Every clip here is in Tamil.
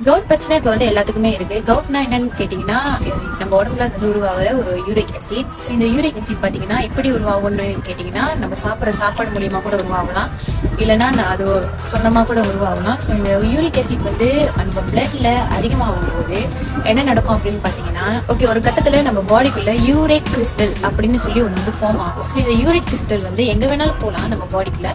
கவுட் பிரச்சனை இப்போ வந்து எல்லாத்துக்குமே இருக்கு. கவுட்னா என்னன்னு கேட்டீங்கன்னா, நம்ம உடம்புல வந்து உருவாகிற ஒரு யூரிக் அசிட். ஸோ இந்த யூரிக் அசிட் பார்த்தீங்கன்னா எப்படி உருவாகும்னு கேட்டீங்கன்னா, நம்ம சாப்பிட்ற சாப்பாடு மூலியமா கூட உருவாகலாம், இல்லைன்னா அது சொந்தமா கூட உருவாகலாம். ஸோ இந்த யூரிக் அசிட் வந்து நம்ம பிளட்ல அதிகமாகும் போது என்ன நடக்கும் அப்படின்னு பார்த்தீங்கன்னா, ஓகே, ஒரு கட்டத்துல நம்ம பாடிக்குள்ள யூரேட் கிறிஸ்டல் அப்படின்னு சொல்லி ஒன்று வந்து ஃபார்ம் ஆகும். ஸோ இந்த யூரேட் கிறிஸ்டல் வந்து எங்க வேணாலும் போகலாம் நம்ம பாடிக்குள்ள.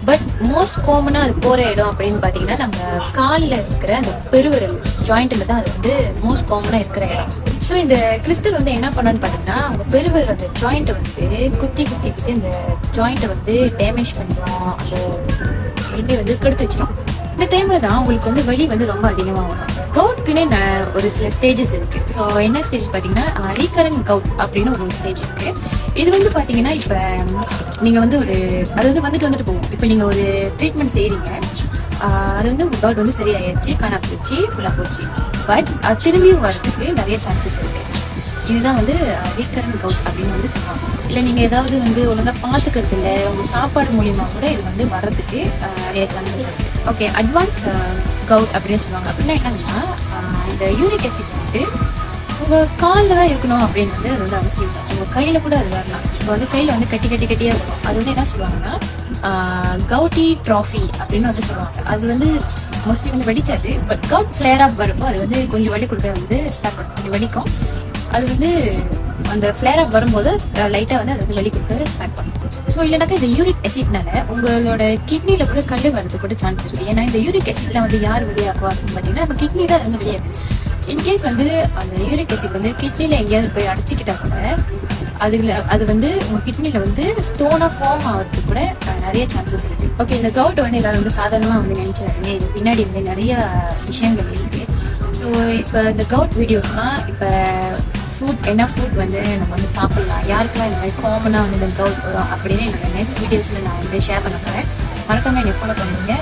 பட் மோஸ்ட் காமனா அது போற இடம் அப்படின்னு பாத்தீங்கன்னா, நம்ம காலில் இருக்கிற அந்த பெருவிரல் ஜாயிண்ட்ல தான் அது வந்து மோஸ்ட் காமனா இருக்கிற இடம். ஸோ இந்த கிறிஸ்டல் வந்து என்ன பண்ணணும்னு பாத்தீங்கன்னா, அவங்க பெருவிரல் அந்த ஜாயிண்ட் வந்து குத்தி குத்தி குத்தி இந்த ஜாயிண்ட்டை வந்து டேமேஜ் பண்ணிடும், அந்த எண்ணெய் வந்து கெடுத்து வச்சிடும். இந்த டைம்ல தான் உங்களுக்கு வந்து வலி வந்து ரொம்ப அதிகமா வரும். கவுட்க்குன்னு ஒரு சில ஸ்டேஜஸ் இருக்கு. ஸோ என்ன ஸ்டேஜ் பாத்தீங்கன்னா, ரீகரண்ட் கவுட் அப்படின்னு ஒரு ஸ்டேஜ் இருக்கு. இது வந்து பாத்தீங்கன்னா, இப்ப நீங்க வந்து அது வந்து வந்துட்டு போகும். இப்ப நீங்க ஒரு ட்ரீட்மெண்ட் செய்றீங்க, அது வந்து உங்க கவுட் வந்து சரியாயிருச்சு, காணா போச்சு, ஃபுல்லா போச்சு. பட் அது திரும்பியும் வர்றதுக்கு நிறைய சான்சஸ் இருக்கு. இதுதான் வந்து ரீகரண்ட் கவுட் அப்படின்னு வந்து சொல்லுவாங்க. இல்லை நீங்கள் ஏதாவது வந்து ஒழுங்காக பார்த்துக்கிறது இல்லை, உங்கள் சாப்பாடு மூலியமா கூட இது வந்து வர்றதுக்கு நிறைய சான்சஸ் இருக்கு. ஓகே, அட்வான்ஸ் கவுட் அப்படின்னு சொல்லுவாங்க. அப்படின்னா என்னன்னா, இந்த யூரிக் அசிட் வந்து உங்கள் காலில் தான் இருக்கணும் அப்படின்னு வந்து அது வந்து அவசியம் இல்லை. உங்கள் கையில் கூட அது வரலாம். இப்போ வந்து கையில் வந்து கட்டியாக இருக்கும். அது வந்து என்ன சொல்லுவாங்கன்னா, கவுட்டி ட்ராஃபி அப்படின்னு வந்து சொல்லுவாங்க. அது வந்து மோஸ்ட்லி வந்து வலிக்காது. பட் கவுட் ஃப்ளேர் அப் வரும்போது அது வந்து கொஞ்சம் வலி கொடுக்க வந்து ஸ்டார்ட் பண்ணும், கொஞ்சம் வலிக்கும். அது வந்து அந்த ஃப்ளேர் அப் வரும்போது லைட்டாக வந்து அது வந்து வலி கொடுக்க ஸ்டார்ட் பண்ணும். ஸோ இல்லைனாக்கா இந்த யூரிக் அசிட்னால உங்களோட கிட்னியில கூட கல் வரது கூட சான்ஸ் இருக்கு. ஏன்னா இந்த யூரிக் அசிட்லாம் வந்து யார் வெளியாக்குவா அப்படின்னு பார்த்தீங்கன்னா, நம்ம கிட்னி தான் வந்து வெளியாகுது. இன்கேஸ் வந்து அந்த யூரிக் அசிட் வந்து கிட்னில எங்கேயாவது போய் அடைச்சிக்கிட்டா கூட அது வந்து உங்க கிட்னில வந்து ஸ்டோனா ஃபார்ம் ஆகிறதுக்கு கூட நிறைய சான்சஸ் இருக்கு. ஓகே, இந்த கவுட் வந்து எல்லாரும் வந்து சாதாரணமா வந்து நினைச்சாருங்க. இது பின்னாடி வந்து நிறைய விஷயங்கள் இருக்கு. ஸோ இப்போ இந்த கவுட் வீடியோஸ்லாம் இப்போ என்ன ஃபுட் வந்து நம்ம வந்து சாப்பிடலாம், யாருக்கெல்லாம் இந்த மாதிரி காமனாக வந்து இந்த கவுட் வரும் அப்படின்னு என்னோட நெக்ஸ்ட் வீடியோஸில் நான் வந்து ஷேர் பண்ண போகிறேன். மறக்காம என்னை ஃபாலோ பண்ணுவீங்க.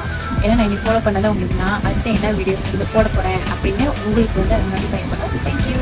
ஏன்னா நான் என்னை ஃபாலோ பண்ணதான் உங்களுக்கு நான் அடுத்த என்ன வீடியோஸ் வந்து போட போகிறேன் அப்படின்னு உங்களுக்கு வந்து அதை நோட்டிஃபை பண்ணேன். So thank you.